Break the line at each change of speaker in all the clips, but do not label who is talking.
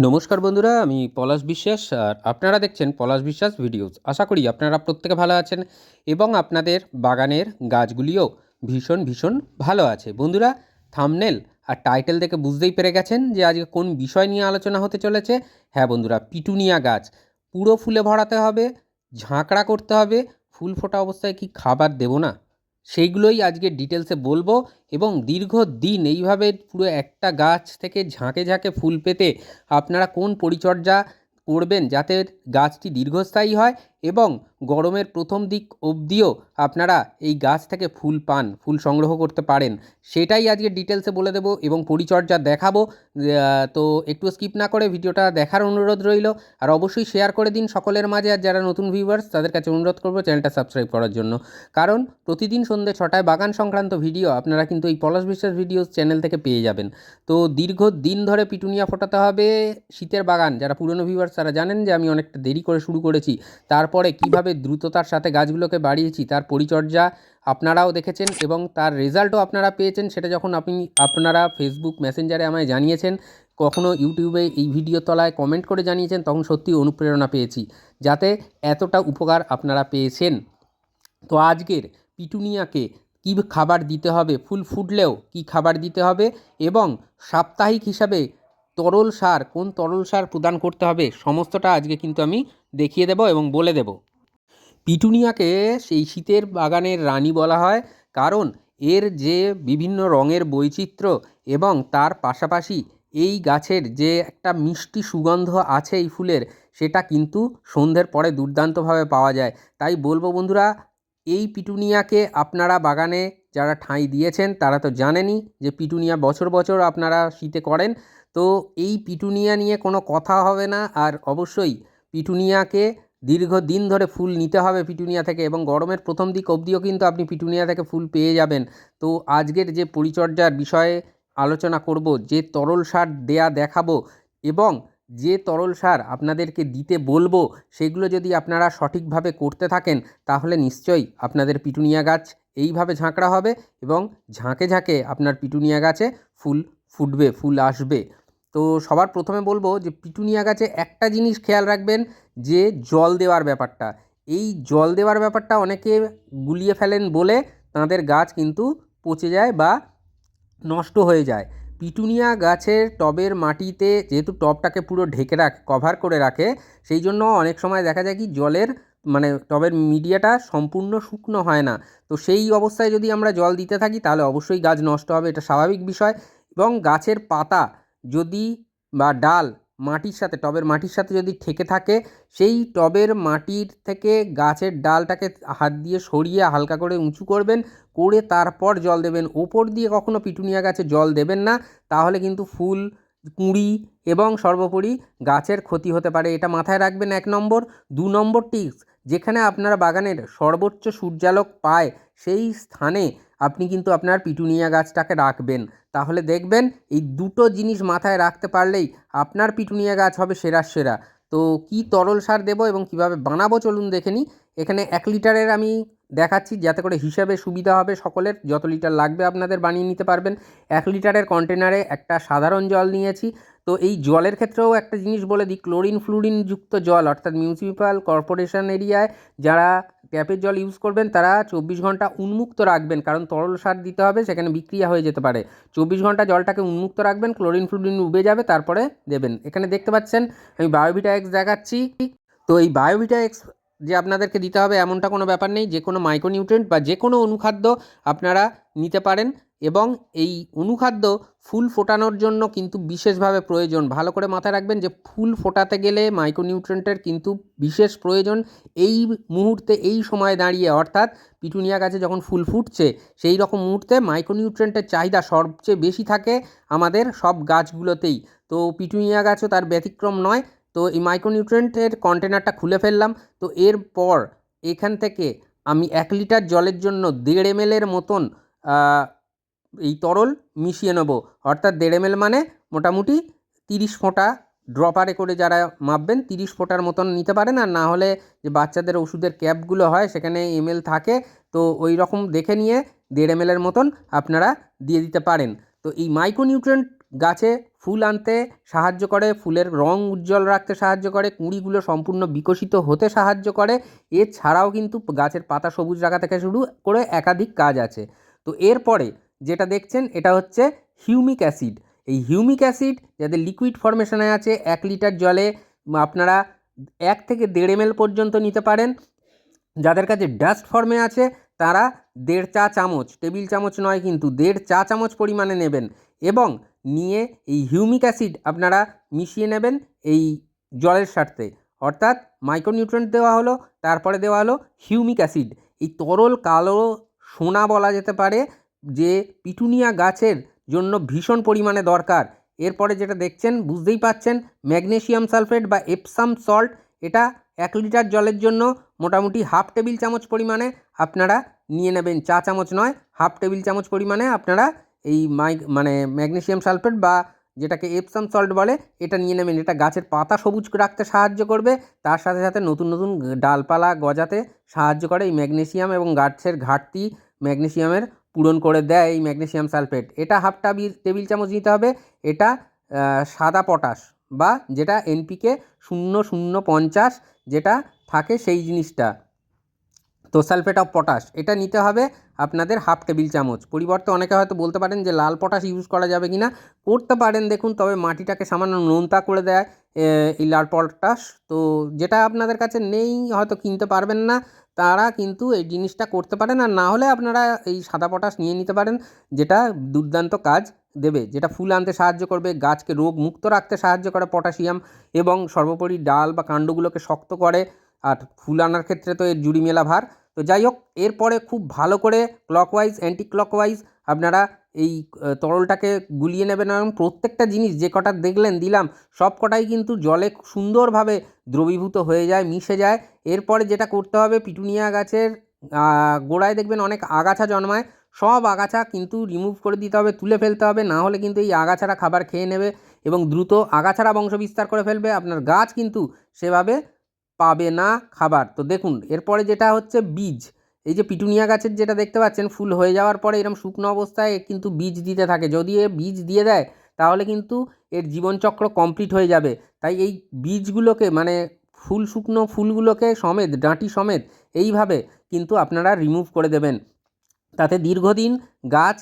নমস্কার বন্ধুরা, আমি পলাশ বিশ্বাস আর আপনারা দেখছেন পলাশ বিশ্বাস ভিডিওস। আশা করি আপনারা প্রত্যেকে ভালো আছেন এবং আপনাদের বাগানের গাছগুলিও ভীষণ ভীষণ ভালো আছে। বন্ধুরা, থাম্বনেল আর টাইটেল দেখে বুঝতেই পেরে গেছেন যে আজকে কোন বিষয় নিয়ে আলোচনা হতে চলেছে। হ্যাঁ বন্ধুরা, পিটুনিয়া গাছ পুরো ফুলে ভরাতে হবে, ঝাঁকড়া করতে হবে, ফুল ফোটা অবস্থায় কি খাবার দেবো না সেইগুলোই আজকে ডিটেলসে বলবো। এবং দীর্ঘদিন এইভাবে পুরো একটা গাছ থেকে ঝাঁকে ঝাঁকে ফুল পেতে আপনারা কোন পরিচর্যা করবেন যাতে গাছটি দীর্ঘস্থায়ী হয় এবং গরমের প্রথম দিক অবধিও আপনারা এই গাছ থেকে ফুল পান, ফুল সংগ্রহ করতে পারেন, সেটাই আজকে ডিটেলসে বলে দেবো এবং পরিচর্যা দেখাবো। তো একটু স্কিপ না করে ভিডিওটা দেখার অনুরোধ রইল। আর অবশ্যই শেয়ার করে দিন সকলের মাঝে। আর যারা নতুন ভিউয়ার্স তাদের কাছে অনুরোধ করবো চ্যানেলটা সাবস্ক্রাইব করার জন্য, কারণ প্রতিদিন সন্ধ্যে 6টায় বাগান সংক্রান্ত ভিডিও আপনারা কিন্তু এই পলাশ বিশ্বাস ভিডিওস চ্যানেল থেকে পেয়ে যাবেন। তো দীর্ঘদিন ধরে পিটুনিয়া ফোটাতে হবে শীতের বাগান। যারা পুরনো ভিউয়ার্স তারা জানেন যে আমি অনেকটা দেরি করে শুরু করেছি, তারপরে কিভাবে দ্রুততার সাথে গাছগুলোকে বাড়িয়েছি তার পরিচর্যা আপনারাও দেখেছেন এবং তার রেজাল্টও আপনারা পেয়েছেন। সেটা যখন আপনারা ফেসবুক মেসেঞ্জারে আমায় জানিয়েছেন, কখনো ইউটিউবে এই ভিডিও তলায় কমেন্ট করে জানিয়েছেন, তখন সত্যি অনুপ্রেরণা পেয়েছি যাতে এতটা উপকার আপনারা পেয়েছেন। তো আজকের পিটুনিয়াকে কী খাবার দিতে হবে, ফুল ফুটলেও কী খাবার দিতে হবে এবং সাপ্তাহিক হিসাবে তরল সার, কোন তরল সার প্রদান করতে হবে, সমস্তটা আজকে কিন্তু আমি দেখিয়ে দেব এবং বলে দেব। পিটুনিয়াকে সেই শীতের বাগানের রানী বলা হয়, কারণ এর যে বিভিন্ন রঙের বৈচিত্র্য এবং তার পাশাপাশি এই গাছের যে একটা মিষ্টি সুগন্ধ আছে এই ফুলের, সেটা কিন্তু সন্ধ্যের পরে দুর্দান্তভাবে পাওয়া যায়। তাই বলবো বন্ধুরা, এই পিটুনিয়াকে আপনারা বাগানে যারা ঠাঁই দিয়েছেন তারা তো জানেনই যে পিটুনিয়া বছর বছর আপনারা শীতে করেন। তো এই পিটুনিয়া নিয়ে কোনো কথা হবে না। আর অবশ্যই পিটুনিয়াকে দীর্ঘদিন ধরে ফুল নিতে হবে পিটুনিয়া থেকে এবং গরমের প্রথম দিক অবধিও কিন্তু আপনি পিটুনিয়া থেকে ফুল পেয়ে যাবেন। তো আজকের যে পরিচর্যার বিষয়ে আলোচনা করব, যে তরল সার দেখাবো এবং যে তরল সার আপনাদেরকে দিতে বলবো, সেগুলো যদি আপনারা সঠিকভাবে করতে থাকেন তাহলে নিশ্চয়ই আপনাদের পিটুনিয়া গাছ এইভাবে ঝাঁকড়া হবে এবং ঝাঁকে ঝাঁকে আপনার পিটুনিয়া গাছে ফুল ফুটবে, ফুল আসবে। তো সবার প্রথমে বলবো যে পিটুনিয়া গাছে একটা জিনিস খেয়াল রাখবেন, যে জল দেওয়ার ব্যাপারটা। এই জল দেওয়ার ব্যাপারটা অনেকে গুলিয়ে ফেলেন বলে তাদের গাছ কিন্তু পচে যায় বা নষ্ট হয়ে যায়। পিটুনিয়া গাছের টবের মাটিতে যেহেতু টবটাকে পুরো ঢেকে কভার করে রাখে, সেই জন্য অনেক সময় দেখা যায় কি জলের মানে টবের মিডিয়াটা সম্পূর্ণ শুকনো হয় না। তো সেই অবস্থায় যদি আমরা জল দিতে থাকি তাহলে অবশ্যই গাছ নষ্ট হবে, এটা স্বাভাবিক বিষয়। এবং গাছের পাতা যদি বা ডাল মাটির সাথে, টবের মাটির সাথে যদি ঠেকে থাকে, সেই টবের মাটির থেকে গাছের ডালটাকে হাত দিয়ে সরিয়ে হালকা করে উঁচু করবেন, করে তারপর জল দেবেন। ওপর দিয়ে কখনো পিটুনিয়া গাছে জল দেবেন না, তাহলে কিন্তু ফুল, কুঁড়ি এবং সর্বোপরি গাছের ক্ষতি হতে পারে। এটা মাথায় রাখবেন 1 নম্বর। 2 নম্বর টিপস, যেখানে আপনারা বাগানের সর্বোচ্চ সূর্যালোক পায় সেই স্থানে আপনি কিন্তু আপনার পিটুনিয়া গাছটাকে রাখবেন। তাহলে দেখবেন এই দুটো জিনিস মাথায় রাখতে পারলেই আপনার পিটুনিয়া গাছ হবে সেরা সেরা। তো কি তরল সার দেবো এবং কিভাবে বানাবো চলুন দেখে নিই। এখানে 1 লিটারের আমি দেখাচ্ছি যাতে করে হিসাবে সুবিধা হবে সকলের, যত লিটার লাগবে আপনাদের বানিয়ে নিতে পারবেন। 1 লিটারের কন্টেনারে একটা সাধারণ জল নিয়েছি। তো এই জলের ক্ষেত্রেও একটা জিনিস বলে দিই, ক্লোরিন ফ্লুরিন যুক্ত জল, অর্থাৎ মিউনিসিপ্যাল কর্পোরেশন এরিয়ায় যারা ট্যাপের জল ইউজ করবেন তারা 24 ঘন্টা উন্মুক্ত রাখবেন, কারণ তরল সার দিতে হবে, সেখানে বিক্রিয়া হয়ে যেতে পারে। 24 ঘন্টা জলটাকে উন্মুক্ত রাখবেন, ক্লোরিন ফ্লুরিন উবে যাবে, তারপরে দেবেন। এখানে দেখতে পাচ্ছেন আমি বায়োভিটা এক্স দেখাচ্ছি। তো এই বায়োভিটা এক্স যে আপনাদেরকে দিতে হবে এমনটা কোনো ব্যাপার নেই, যে কোনো মাইক্রোনিউট্রিয়েন্ট বা যে কোনো অনুখাদ্য আপনারা নিতে পারেন। এবং এই অনুখাদ্য ফুল ফোটানোর জন্য কিন্তু বিশেষভাবে প্রয়োজন। ভালো করে মাথায় রাখবেন যে ফুল ফোটাতে গেলে মাইক্রোনিউট্রিয়েন্টের কিন্তু বিশেষ প্রয়োজন। এই মুহূর্তে, এই সময় দাঁড়িয়ে, অর্থাৎ পিটুনিয়া গাছে যখন ফুল ফুটছে সেই রকম মুহূর্তে মাইক্রোনিউট্রিয়েন্টের চাহিদা সবচেয়ে বেশি থাকে আমাদের সব গাছগুলোতেই। তো পিটুনিয়া গাছও তার ব্যতিক্রম নয়। তো এই মাইক্রোনিউট্রিয়েন্টের কন্টেনারটা খুলে ফেললাম। তো এরপর এখান থেকে আমি 1 লিটার জলের জন্য 1.5 ml মতন এই তরল মিশিয়ে নেব। অর্থাৎ 1.5 ml মানে মোটামুটি 30 ফোঁটা ড্রপারে করে যারা মাপবেন 30 ফোঁটার মতন নিতে পারেন। আর না হলে যে বাচ্চাদের ওষুধের ক্যাপগুলো হয় সেখানে এমএল থাকে, তো ওই রকম দেখে নিয়ে 1.5 ml মতন আপনারা দিয়ে দিতে পারেন। তো এই মাইক্রোনিউট্রিয়েন্ট গাছে ফুল আনতে সাহায্য করে, ফুলের রং উজ্জ্বল রাখতে সাহায্য করে, কুঁড়িগুলো সম্পূর্ণ বিকশিত হতে সাহায্য করে। এছাড়াও কিন্তু গাছের পাতা সবুজ রাখা থেকে শুরু করে একাধিক কাজ আছে। তো এরপরে যেটা দেখছেন এটা হচ্ছে হিউমিক অ্যাসিড। এই হিউমিক অ্যাসিড যাদের লিকুইড ফর্মেশনে আছে 1 লিটার জলে আপনারা 1 থেকে 1.5 ml পর্যন্ত নিতে পারেন। যাদের কাছে ডাস্ট ফর্মে আছে তারা 1.5 চা চামচ, টেবিল চামচ নয় কিন্তু 1.5 চা চামচ পরিমাণে নেবেন এবং নিয়ে এই হিউমিক অ্যাসিড আপনারা মিশিয়ে নেবেন এই জলের সাথে। অর্থাৎ মাইক্রোনিউট্রিয়েন্ট দেওয়া হলো, তারপরে দেওয়া হলো হিউমিক অ্যাসিড। এই তরল কালো সোনা বলা যেতে পারে, যে পিটুনিয়া গাছের জন্য ভীষণ পরিমাণে দরকার। এরপরে যেটা দেখছেন বুঝতেই পাচ্ছেন, ম্যাগনেসিয়াম সালফেট বা এপসাম সল্ট। এটা 1 লিটার জলের জন্য মোটামুটি 1/2 টেবিল চামচ পরিমাণে আপনারা নিয়ে নেবেন, চা চামচ নয়, 1/2 টেবিল চামচ পরিমাণে আপনারা এই ম্যাগনেসিয়াম সালফেট বা যেটাকে এপসাম সল্ট বলে এটা নিয়ে নেবেন। এটা গাছের পাতা সবুজ রাখতে সাহায্য করবে, তার সাথে সাথে নতুন নতুন ডালপালা গজাতে সাহায্য করে। এই ম্যাগনেসিয়াম এবং গাছের ঘাটতি ম্যাগনেসিয়ামের পূরণ করে দেয় এই ম্যাগনেসিয়াম সালফেট। এটা 1/2 টেবিল চামচ নিতে হবে। এটা সাদা পটাশ বা যেটা NPK 0050 যেটা থাকে সেই জিনিসটা, তো সালফেট অফ পটাশ এটা নিতে হবে আপনাদের 1/2 টেবিল চামচ। পরিবর্তে অনেকে হয়তো বলতে পারেন যে লাল পটাশ ইউজ করা যাবে কি না, করতে পারেন দেখুন, তবে মাটিটাকে সামান্য নোনতা করে দেয় এই লাল পটাশ। তো যেটা আপনাদের কাছে নেই, হয়তো কিনতে পারবেন না, তারা কিন্তু এই জিনিসটা করতে পারেন। আর না হলে আপনারা এই সাদা পটাশ নিয়ে নিতে পারেন, যেটা দুর্দান্ত কাজ দেবে, যেটা ফুল আনতে সাহায্য করবে, গাছকে রোগ মুক্ত রাখতে সাহায্য করে পটাশিয়াম, এবং সর্বোপরি ডাল বা কাণ্ডগুলোকে শক্ত করে। আর ফুল আনার ক্ষেত্রে তো এর জুড়ি মেলা ভার। তো যাই হোক, এরপরে খুব ভালো করে ক্লকওয়াইজ অ্যান্টি ক্লকওয়াইজ আপনারা এই তরলটাকে গুলিয়ে নেবেন এবং প্রত্যেকটা জিনিস যে কটা দেখলেন দিলাম সব কটাই কিন্তু জলে সুন্দরভাবে দ্রবীভূত হয়ে যায়, মিশে যায়। এরপরে যেটা করতে হবে, পিটুনিয়া গাছের গোড়ায় দেখবেন অনেক আগাছা জন্মায়, সব আগাছা কিন্তু রিমুভ করে দিতে হবে, তুলে ফেলতে হবে, না হলে কিন্তু এই আগাছারা খাবার খেয়ে নেবে এবং দ্রুত আগাছারা বংশ বিস্তার করে ফেলবে। আপনার গাছ কিন্তু সেভাবে পাবে না খাবার। তো দেখুন এরপরে যেটা হচ্ছে বীজ। এই যে পিটুনিয়া গাছের যেটা দেখতে পাচ্ছেন, ফুল হয়ে যাওয়ার পরে এরকম শুকনো অবস্থায় কিন্তু বীজ দিতে থাকে। যদি এ বীজ দিয়ে দেয় তাহলে কিন্তু এর জীবনচক্র কমপ্লিট হয়ে যাবে। তাই এই বীজগুলোকে শুকনো ফুলগুলোকে সমেত, ডাঁটি সমেত এইভাবে কিন্তু আপনারা রিমুভ করে দেবেন। তাতে দীর্ঘদিন গাছ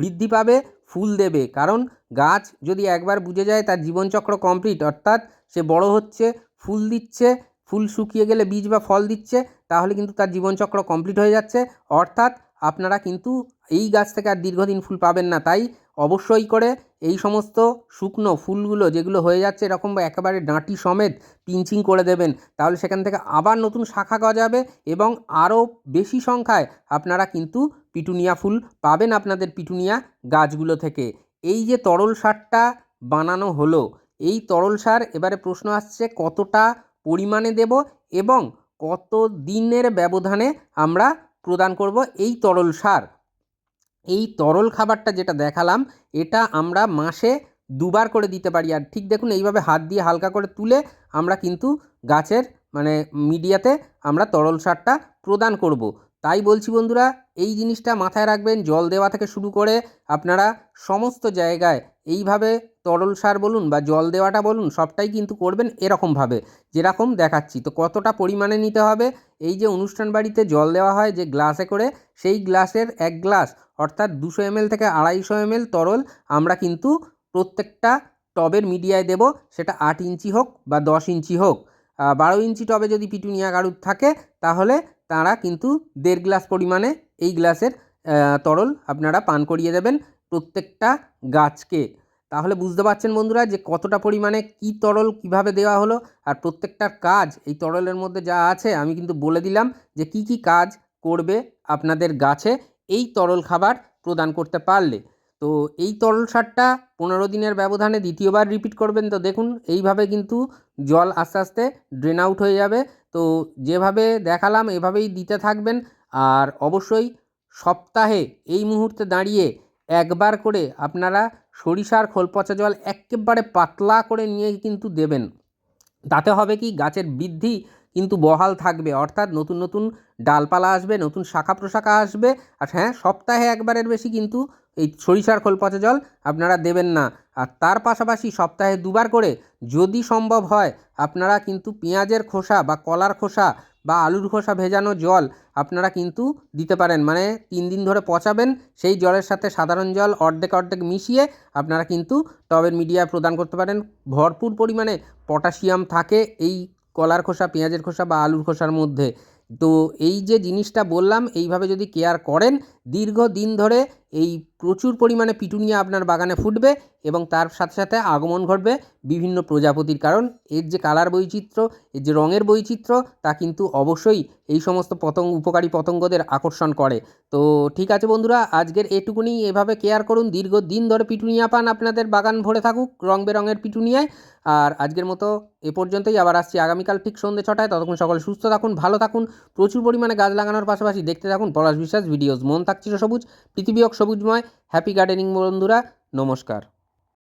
বৃদ্ধি পাবে, ফুল দেবে। কারণ গাছ যদি একবার বুঝে যায় তার জীবনচক্র কমপ্লিট, অর্থাৎ সে বড় হচ্ছে, ফুল দিচ্ছে, ফুল শুকিয়ে গেলে বীজ বা ফল দিচ্ছে, তাহলে কিন্তু তার জীবনচক্র কমপ্লিট হয়ে যাচ্ছে। অর্থাৎ আপনারা কিন্তু এই গাছ থেকে আর দীর্ঘদিন ফুল পাবেন না। তাই অবশ্যই করে এই সমস্ত শুকনো ফুলগুলো যেগুলো হয়ে যাচ্ছে এরকম একেবারে ডাঁটি সমেত পিঞ্চিং করে দেবেন। তাহলে সেখান থেকে আবার নতুন শাখা গজাবে এবং আরও বেশি সংখ্যায় আপনারা কিন্তু পিটুনিয়া ফুল পাবেন আপনাদের পিটুনিয়া গাছগুলো থেকে। এই যে তরল সারটা বানানো হলো, এই তরল সার এবারে প্রশ্ন আসছে কতটা পরিমাণে দেব এবং কত দিনের ব্যবধানে আমরা প্রদান করব এই তরল সার। এই তরল খাবারটা যেটা দেখালাম এটা আমরা মাসে 2 বার করে দিতে পারি। আর ঠিক দেখুন এইভাবে হাত দিয়ে হালকা করে তুলে আমরা কিন্তু গাছের মিডিয়াতে আমরা তরল সারটা প্রদান করব। তাই বলছি বন্ধুরা, এই জিনিসটা মাথায় রাখবেন। জল দেওয়া থেকে শুরু করে আপনারা সমস্ত জায়গায় এইভাবে তরল সার বলুন বা জল দেওয়াটা বলুন সবটাই কিন্তু করবেন এরকমভাবে যেরকম দেখাচ্ছি। তো কতটা পরিমাণে নিতে হবে, এই যে অনুষ্ঠান বাড়িতে জল দেওয়া হয় যে গ্লাসে করে, সেই গ্লাসের 1 গ্লাস অর্থাৎ 200 ml থেকে 250 ml তরল আমরা কিন্তু প্রত্যেকটা টবের মিডিয়ায় দেব। সেটা 8 ইঞ্চি হোক বা 10 ইঞ্চি হোক। 12 ইঞ্চি টবে যদি পিটুনিয়া গারুদ থাকে তাহলে তারা কিন্তু 1.5 গ্লাস পরিমাণে এই গ্লাসের তরল আপনারা পান করিয়ে দেবেন প্রত্যেকটা গাছকে। তাহলে বুঝতে পারছেন বন্ধুরা যে কতটা পরিমাণে কী তরল কীভাবে দেওয়া হলো। আর প্রত্যেকটার কাজ এই তরলের মধ্যে যা আছে আমি কিন্তু বলে দিলাম যে কী কী কাজ করবে আপনাদের গাছে এই তরল খাবার প্রদান করতে পারলে। তো এই তরল সারটা 15 দিনের ব্যবধানে দ্বিতীয়বার রিপিট করবেন। তো দেখুন এইভাবে কিন্তু জল আস্তে আস্তে ড্রেন আউট হয়ে যাবে। তো যেভাবে দেখালাম এভাবেই দিতে থাকবেন। আর অবশ্যই সপ্তাহে এই মুহূর্তে দাঁড়িয়ে একবার করে আপনারা সরিষার খোল পচা জল একেবারে পাতলা করে নিয়ে কিন্তু দেবেন। তাতে হবে কি, গাছের বৃদ্ধি কিন্তু বহাল থাকবে, অর্থাৎ নতুন নতুন ডালপালা আসবে, নতুন শাখা প্রশাখা আসবে। আর হ্যাঁ, সপ্তাহে একবারের বেশি কিন্তু এই সরিষার খোল পচা জল আপনারা দেবেন না। আর তার পাশাপাশি সপ্তাহে 2বার করে যদি সম্ভব হয় আপনারা কিন্তু পেঁয়াজের খোসা বা কলার খোসা বা আলুর খোসা ভেজানো জল আপনারা কিন্তু দিতে পারেন। মানে 3 দিন ধরে পচাবেন, সেই জলের সাথে সাধারণ জল অর্ধেক অর্ধেক মিশিয়ে আপনারা কিন্তু টবের মিডিয়ায় প্রদান করতে পারেন। ভরপুর পরিমাণে পটাশিয়াম থাকে এই কলার খোসা, পেঁয়াজের খোসা বা আলুর খোসার মধ্যে। তো এই যে জিনিসটা বললাম, এইভাবে যদি কেয়ার করেন দীর্ঘদিন ধরে এই প্রচুর পরিমাণে পিটুনিয়া আপনার বাগানে ফুটবে এবং তার সাথে সাথে আগমন ঘটবে বিভিন্ন প্রজাপতির। কারণ এর যে কালার বৈচিত্র্য, এর যে রঙের বৈচিত্র্য, তা কিন্তু অবশ্যই এই সমস্ত উপকারী পতঙ্গদের আকর্ষণ করে। তো ঠিক আছে বন্ধুরা, আজকের এটুকুনি। এভাবে কেয়ার করুন, দীর্ঘদিন ধরে পিটুনিয়া পান, আপনাদের বাগান ভরে থাকুক রং বেরঙের পিটুনিয়ায়। আর আজকের মতো এ পর্যন্তই। আবার আসছি আগামীকাল ঠিক সন্ধ্যে 6টায়। ততক্ষণ সকলে সুস্থ থাকুন, ভালো থাকুন, প্রচুর পরিমাণে গাছ লাগানোর পাশাপাশি দেখতে থাকুন পলাশ বিশ্বাস ভিডিওস। মন থাকছিল সবুজ, পৃথিবী হোক সবুজময়। হ্যাপি গার্ডেনিং বন্ধুরা, নমস্কার।